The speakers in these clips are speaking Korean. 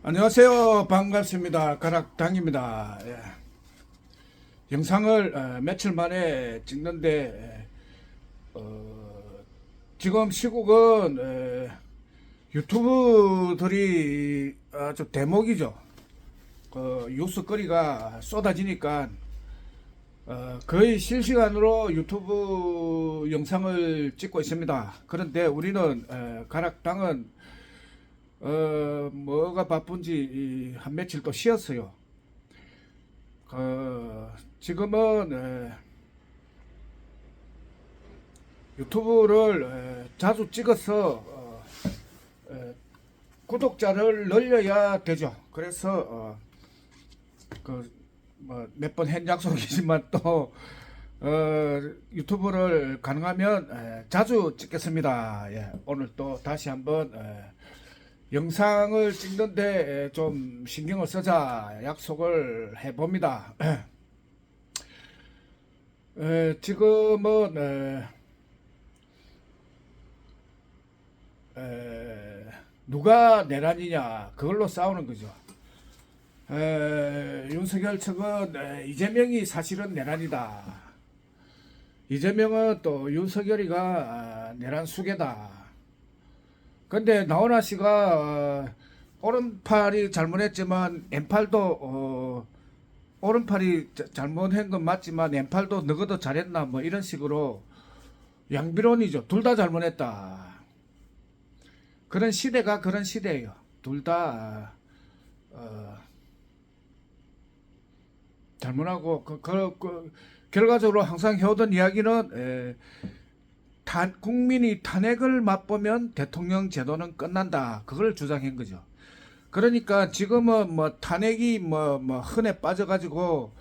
안녕하세요. 반갑습니다. 가락당입니다. 영상을 며칠 만에 찍는데 지금 시국은 유튜브들이 아주 대목이죠. 뉴스거리가 쏟아지니까 거의 실시간으로 유튜브 영상을 찍고 있습니다. 그런데 우리는 가락당은 뭐가 바쁜지 한 며칠 또 쉬었어요. 지금은 유튜브를 자주 찍어서 구독자를 늘려야 되죠. 그래서 몇 번 한 약속이지만 또 유튜브를 가능하면 자주 찍겠습니다. 오늘 또 다시 한번 영상을 찍는데 좀 신경을 쓰자 약속을 해봅니다. 지금은 누가 내란이냐 그걸로 싸우는 거죠. 윤석열 측은 이재명이 사실은 내란이다. 이재명은 또 윤석열이가 내란 수괴다. 근데 나훈아 씨가 오른팔이 잘못했지만 왼팔도 오른팔이 잘못한 건 맞지만 왼팔도 너희도 잘했나 뭐 이런 식으로 양비론이죠. 둘 다 잘못했다. 그런 시대가 그런 시대예요. 둘 다 잘못하고 결과적으로 항상 해오던 이야기는 국민이 탄핵을 맛보면 대통령 제도는 끝난다. 그걸 주장한 거죠. 그러니까 지금은 뭐 탄핵이 뭐 흔해 빠져가지고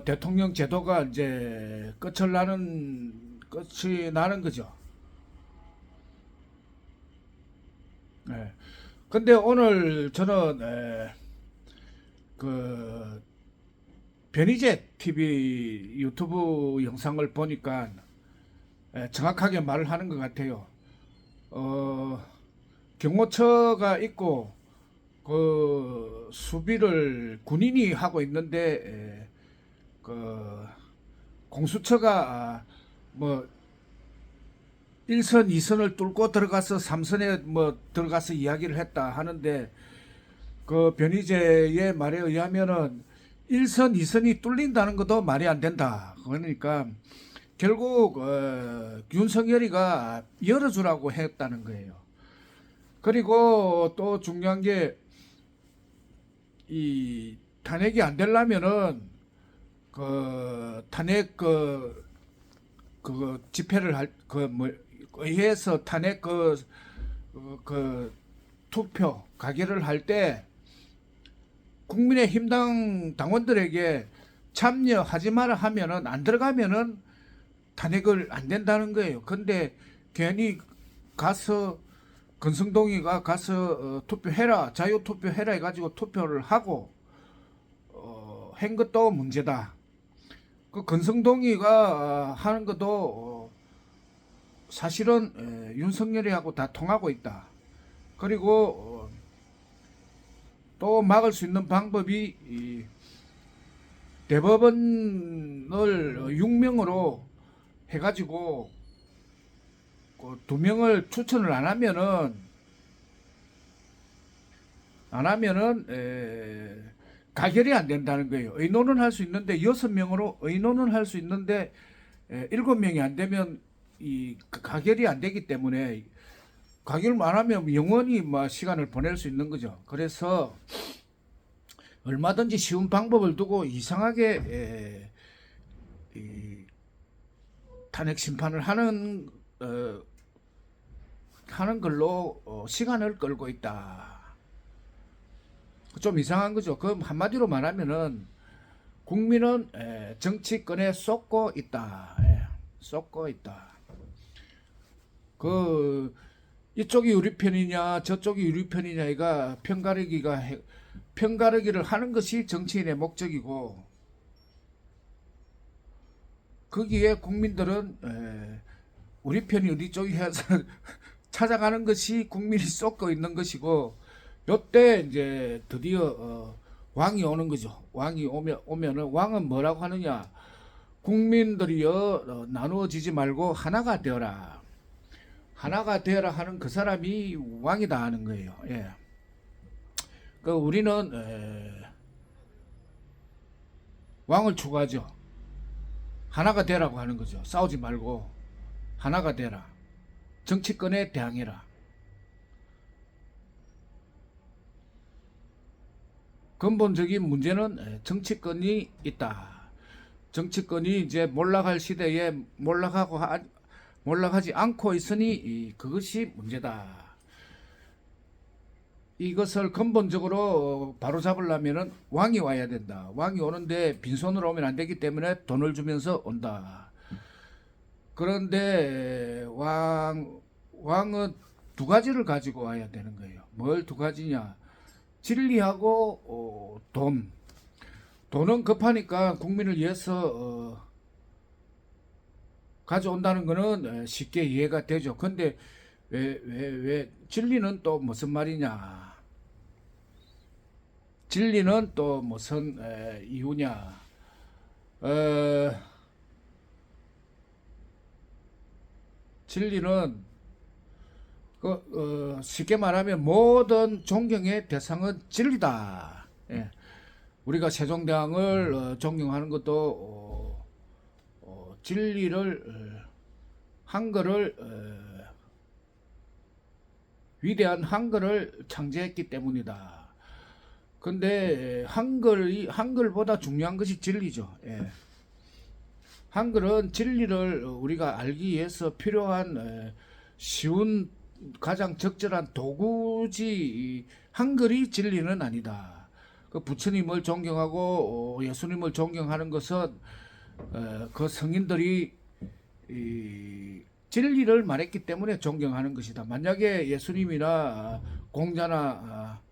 대통령 제도가 이제 끝이 나는 거죠. 근데 오늘 저는 변희재 TV 유튜브 영상을 보니까 정확하게 말을 하는 것 같아요. 경호처가 있고 그 수비를 군인이 하고 있는데 공수처가 뭐 1선, 2선을 뚫고 들어가서 3선에 뭐 들어가서 이야기를 했다 하는데 그 변희재의 말에 의하면은 1선, 2선이 뚫린다는 것도 말이 안 된다. 그러니까 결국 윤석열이가 열어주라고 했다는 거예요. 그리고 또 중요한 게 이 탄핵이 안 되려면은 탄핵 집회를 의회에서 탄핵 투표 가결을 할 때 국민의힘당 당원들에게 참여하지 마라 하면은 안 들어가면은 탄핵을 안 된다는 거예요. 근데 괜히 가서 권성동이가 가서 투표해라, 자유투표해라 해가지고 투표를 하고 한 것도 문제다. 그 권성동이가 하는 것도 사실은 윤석열이하고 다 통하고 있다. 그리고 또 막을 수 있는 방법이 대법원을 6명으로 해가지고 2명을 추천을 안 하면은 가결이 안 된다는 거예요. 의논은 할 수 있는데 6명으로 의논은 할 수 있는데 7명이 안 되면 이 가결이 안 되기 때문에 가결만 안 하면 영원히 뭐 시간을 보낼 수 있는 거죠. 그래서 얼마든지 쉬운 방법을 두고 이상하게 탄핵 심판을 하는 걸로 시간을 끌고 있다. 좀 이상한 거죠. 그 한마디로 말하면은 국민은 정치권에 쏟고 있다. 쏟고 있다. 이쪽이 우리 편이냐 저쪽이 우리 편이냐가 편가르기를 하는 것이 정치인의 목적이고 거기에 국민들은 우리 편이 어디 쪽이 해서 찾아가는 것이 국민이 쏟고 있는 것이고 요때 이제 드디어 왕이 오는 거죠. 왕이 오면은 왕은 뭐라고 하느냐? 국민들이여 나누어지지 말고 하나가 되어라. 하나가 되어라 하는 그 사람이 왕이다 하는 거예요. 예. 그 우리는 왕을 추구하죠. 하나가 되라고 하는 거죠. 싸우지 말고 하나가 되라. 정치권에 대항해라. 근본적인 문제는 정치권이 있다. 정치권이 이제 몰락할 시대에 몰락하지 않고 있으니 그것이 문제다. 이것을 근본적으로 바로 잡으려면은 왕이 와야 된다. 왕이 오는데 빈손으로 오면 안 되기 때문에 돈을 주면서 온다. 그런데 왕은 두 가지를 가지고 와야 되는 거예요. 뭘 두 가지냐? 진리하고 돈. 돈은 급하니까 국민을 위해서 가져온다는 거는 쉽게 이해가 되죠. 근데 왜 진리는 또 무슨 말이냐? 진리는 또 무슨 이유냐? 진리는 쉽게 말하면 모든 존경의 대상은 진리다. 예. 우리가 세종대왕을 존경하는 것도 진리를 한글을 위대한 한글을 창제했기 때문이다. 근데 한글보다 중요한 것이 진리죠. 예. 한글은 진리를 우리가 알기 위해서 필요한 쉬운 가장 적절한 도구지 한글이 진리는 아니다. 그 부처님을 존경하고 예수님을 존경하는 것은 그 성인들이 진리를 말했기 때문에 존경하는 것이다. 만약에 예수님이나 공자나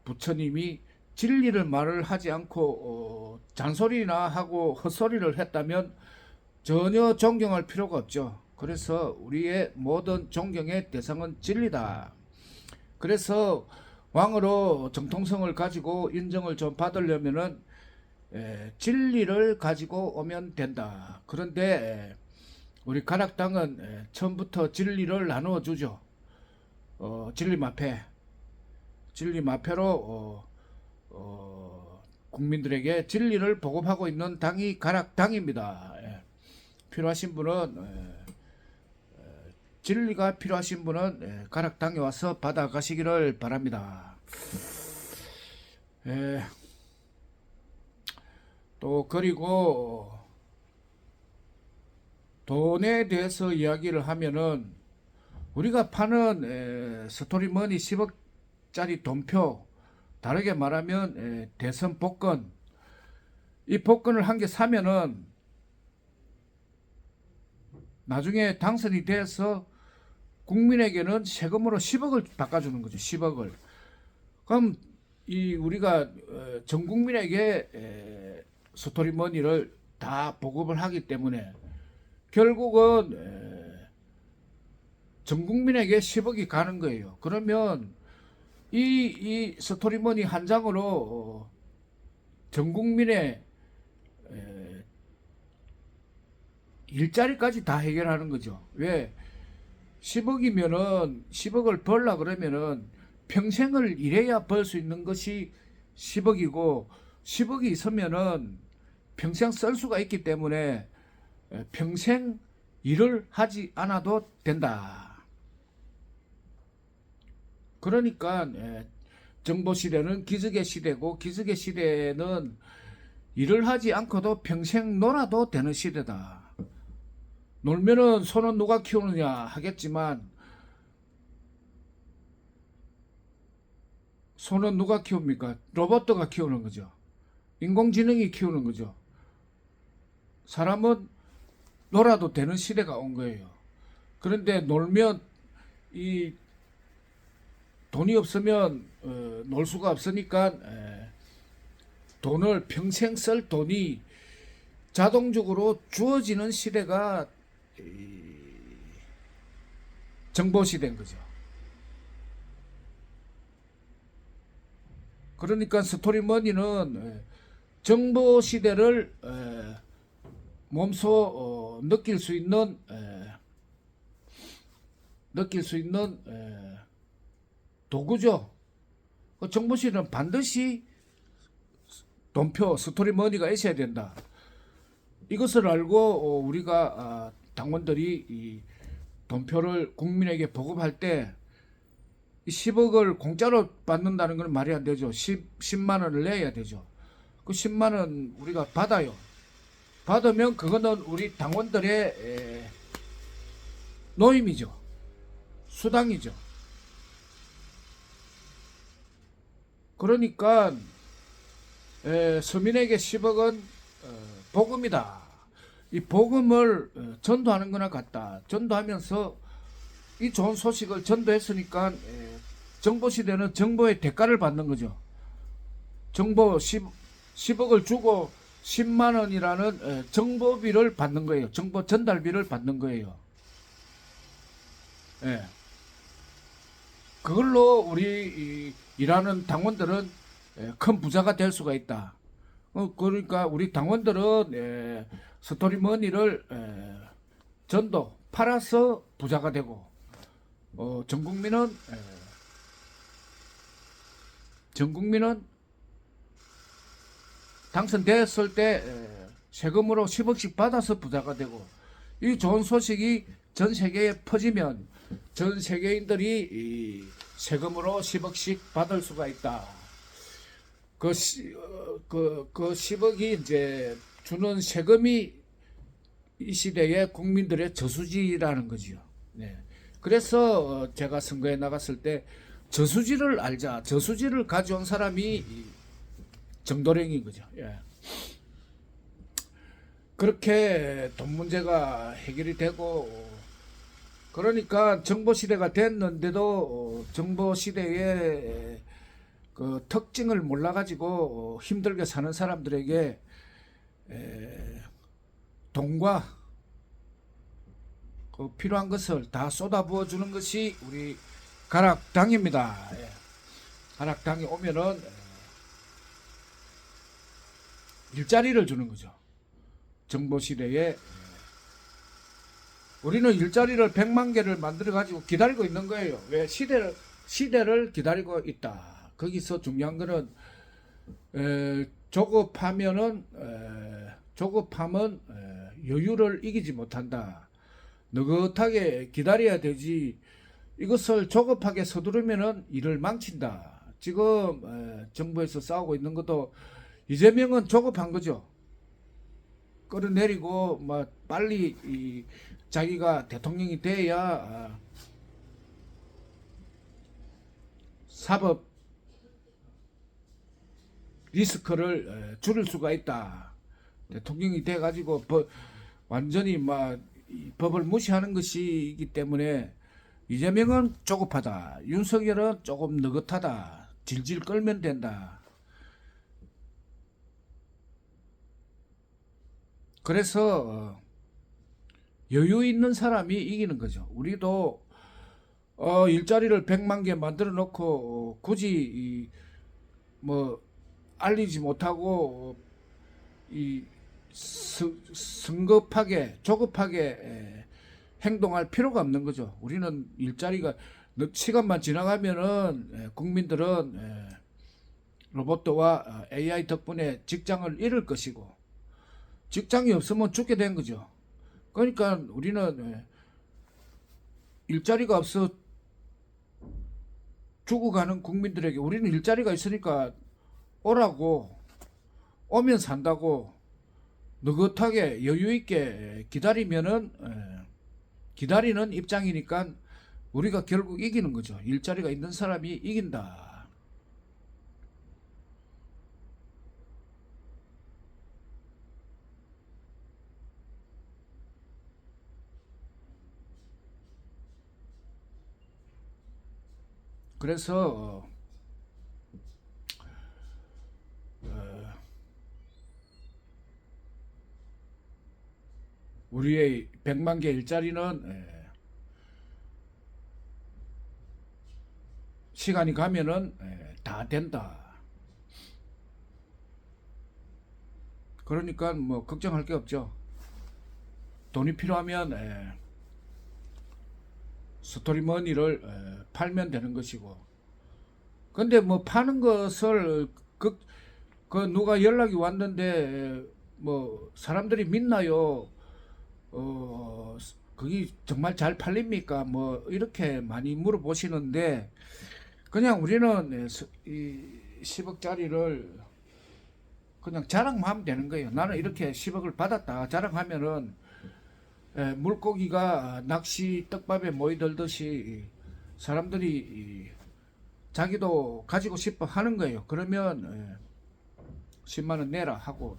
부처님이 진리를 말을 하지 않고 잔소리나 하고 헛소리를 했다면 전혀 존경할 필요가 없죠. 그래서 우리의 모든 존경의 대상은 진리다. 그래서 왕으로 정통성을 가지고 인정을 좀 받으려면은 진리를 가지고 오면 된다. 그런데 우리 가락당은 처음부터 진리를 나누어 주죠. 진리마패로 국민들에게 진리를 보급하고 있는 당이 가락당입니다. 필요하신 분은 진리가 필요하신 분은 가락당에 와서 받아가시기를 바랍니다. 또 그리고 돈에 대해서 이야기를 하면은 우리가 파는 스토리머니 10억짜리 돈표, 다르게 말하면 대선 복권, 이 복권을 한 개 사면은 나중에 당선이 돼서 국민에게는 세금으로 10억을 바꿔주는 거죠. 10억을. 그럼 우리가 전 국민에게 스토리머니를 다 보급을 하기 때문에 결국은 전 국민에게 10억이 가는 거예요. 그러면 이 스토리머니 한 장으로 전 국민의 일자리까지 다 해결하는 거죠. 왜? 10억이면은 10억을 벌라 그러면은 평생을 일해야 벌 수 있는 것이 10억이고 10억이 있으면은 평생 쓸 수가 있기 때문에 평생 일을 하지 않아도 된다. 그러니까 정보 시대는 기적의 시대고 기적의 시대는 일을 하지 않고도 평생 놀아도 되는 시대다. 놀면은 소는 누가 키우느냐 하겠지만 소는 누가 키웁니까? 로봇가 키우는 거죠. 인공지능이 키우는 거죠. 사람은 놀아도 되는 시대가 온 거예요. 그런데 놀면 이 돈이 없으면 놀 수가 없으니까 돈을 평생 쓸 돈이 자동적으로 주어지는 시대가 정보 시대인 거죠. 그러니까 스토리머니는 정보 시대를 몸소 느낄 수 있는 도구죠. 그 정보 시대는 반드시 돈표 스토리머니가 있어야 된다. 이것을 알고 우리가 당원들이 이 돈표를 국민에게 보급할 때 10억을 공짜로 받는다는 건 말이 안 되죠. 10만 원을 내야 되죠. 그 10만 원 우리가 받아요. 받으면 그거는 우리 당원들의 노임이죠. 수당이죠. 그러니까 서민에게 10억은 복음이다. 이 복음을 전도하는 거나 같다. 전도하면서 이 좋은 소식을 전도했으니까 정보 시대는 정보의 대가를 받는 거죠. 정보 10억을 주고 10만 원이라는 정보비를 받는 거예요. 정보 전달비를 받는 거예요. 예. 그걸로 우리 일하는 당원들은 큰 부자가 될 수가 있다. 그러니까 우리 당원들은 스토리머니를 전도 팔아서 부자가 되고 전 국민은 당선됐을 때 세금으로 10억씩 받아서 부자가 되고 이 좋은 소식이 전 세계에 퍼지면 전 세계인들이 세금으로 10억씩 받을 수가 있다. 그 10억이 이제 주는 세금이 이 시대의 국민들의 저수지라는 거지요. 네. 그래서 제가 선거에 나갔을 때 저수지를 알자. 저수지를 가져온 사람이 정도령인 거죠. 예. 그렇게 돈 문제가 해결이 되고 그러니까 정보 시대가 됐는데도 정보 시대의 그 특징을 몰라가지고 힘들게 사는 사람들에게 돈과 그 필요한 것을 다 쏟아부어 주는 것이 우리 가락당입니다. 예. 가락당이 오면은 일자리를 주는 거죠. 정보 시대에 우리는 일자리를 100만 개를 만들어 가지고 기다리고 있는 거예요. 왜? 시대를 기다리고 있다. 거기서 중요한 거는 조급하면 여유를 이기지 못한다. 느긋하게 기다려야 되지. 이것을 조급하게 서두르면은 일을 망친다. 지금 정부에서 싸우고 있는 것도 이재명은 조급한 거죠. 끌어내리고 빨리 자기가 대통령이 돼야 사법 리스크를 줄일 수가 있다. 대통령이 돼가지고 완전히 법을 무시하는 것이기 때문에 이재명은 조급하다. 윤석열은 조금 느긋하다. 질질 끌면 된다. 그래서 여유 있는 사람이 이기는 거죠. 우리도 일자리를 100만 개 만들어 놓고 굳이 알리지 못하고 성급하게 조급하게 행동할 필요가 없는 거죠. 우리는 일자리가 시간만 지나가면은 국민들은 로봇과 AI 덕분에 직장을 잃을 것이고 직장이 없으면 죽게 된 거죠. 그러니까 우리는 일자리가 없어 죽어가는 국민들에게 우리는 일자리가 있으니까 오라고 오면 산다고 느긋하게 여유 있게 기다리면은 기다리는 입장이니까 우리가 결국 이기는 거죠. 일자리가 있는 사람이 이긴다. 그래서 우리의 100만 개 일자리는 시간이 가면은 다 된다. 그러니까 뭐 걱정할 게 없죠. 돈이 필요하면 스토리머니를 팔면 되는 것이고. 근데 뭐 파는 것을 그 누가 연락이 왔는데 뭐 사람들이 믿나요? 그게 정말 잘 팔립니까? 뭐 이렇게 많이 물어보시는데 그냥 우리는 이 10억짜리를 그냥 자랑만 하면 되는 거예요. 나는 이렇게 10억을 받았다 자랑하면은 물고기가 낚시 떡밥에 모이들듯이 사람들이 자기도 가지고 싶어 하는 거예요. 그러면 10만 원 내라 하고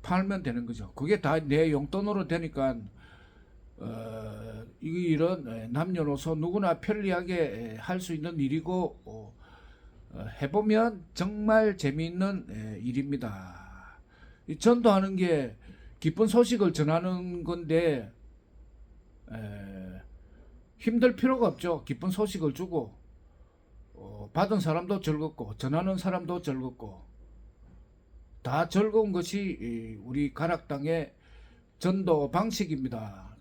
팔면 되는 거죠. 그게 다 내 용돈으로 되니까 이런 남녀노소 누구나 편리하게 할 수 있는 일이고 해보면 정말 재미있는 일입니다. 이 전도하는 게 기쁜 소식을 전하는 건데 힘들 필요가 없죠. 기쁜 소식을 주고 받은 사람도 즐겁고 전하는 사람도 즐겁고 다 즐거운 것이 우리 가락당의 전도 방식입니다.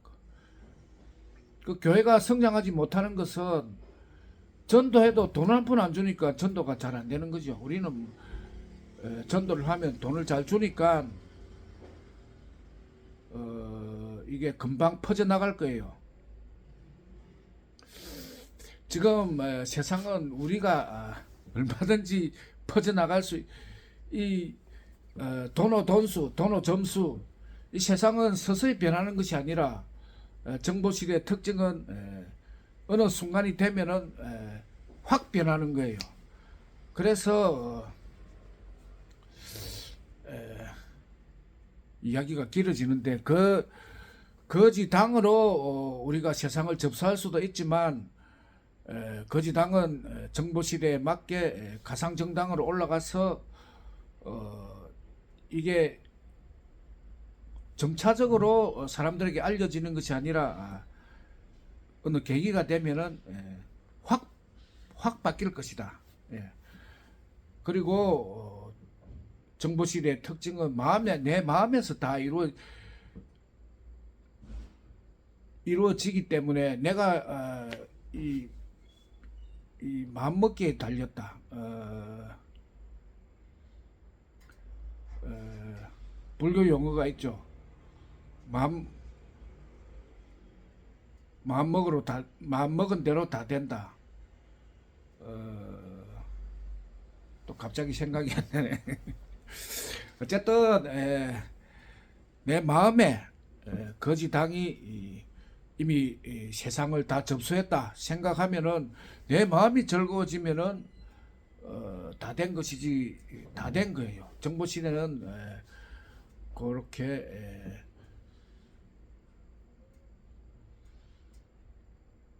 그 교회가 성장하지 못하는 것은 전도해도 돈 한 푼 안 주니까 전도가 잘 안 되는 거죠. 우리는 전도를 하면 돈을 잘 주니까 이게 금방 퍼져나갈 거예요. 지금 세상은 우리가 얼마든지 퍼져나갈 수, 돈의 돈수, 돈의 점수, 이 세상은 서서히 변하는 것이 아니라 정보실의 특징은 어느 순간이 되면은 확 변하는 거예요. 그래서 이야기가 길어지는데 거지당으로 우리가 세상을 접수할 수도 있지만 거지당은 정보시대에 맞게 가상정당으로 올라가서 이게 점차적으로 사람들에게 알려지는 것이 아니라 어느 계기가 되면은 확 바뀔 것이다. 그리고 정보실의 특징은 내 마음에서 다 이루어지기 때문에 내가 이 마음먹기에 달렸다. 불교 용어가 있죠. 마음 먹은 대로 다 된다. 또 갑자기 생각이 안 나네. 어쨌든 내 마음에 거지당이 이미 세상을 다 접수했다 생각하면은 내 마음이 즐거워지면은 다 된 것이지 다 된 거예요. 정보시대는 그렇게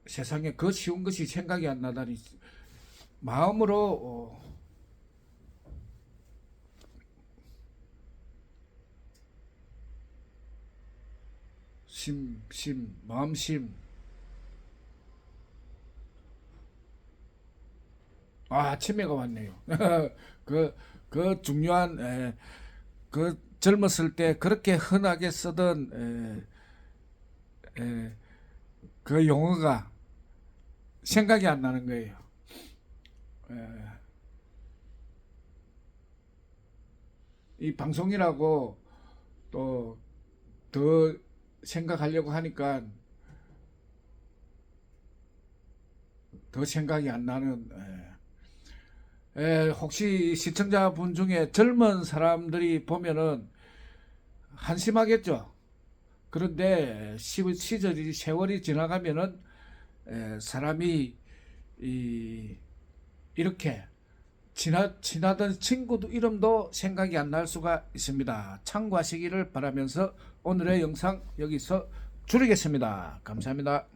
세상에 그 쉬운 것이 생각이 안 나다니 마음으로 마음심. 치매가 왔네요. 그 중요한 그 젊었을 때 그렇게 흔하게 쓰던 그 용어가 생각이 안 나는 거예요. 이 방송이라고 또 더 생각하려고 하니까 더 생각이 안 나는. 혹시 시청자분 중에 젊은 사람들이 보면은 한심하겠죠. 그런데 세월이 지나가면은 사람이 이렇게 지나던 친구도 이름도 생각이 안 날 수가 있습니다. 참고하시기를 바라면서 오늘의 영상 여기서 줄이겠습니다. 감사합니다.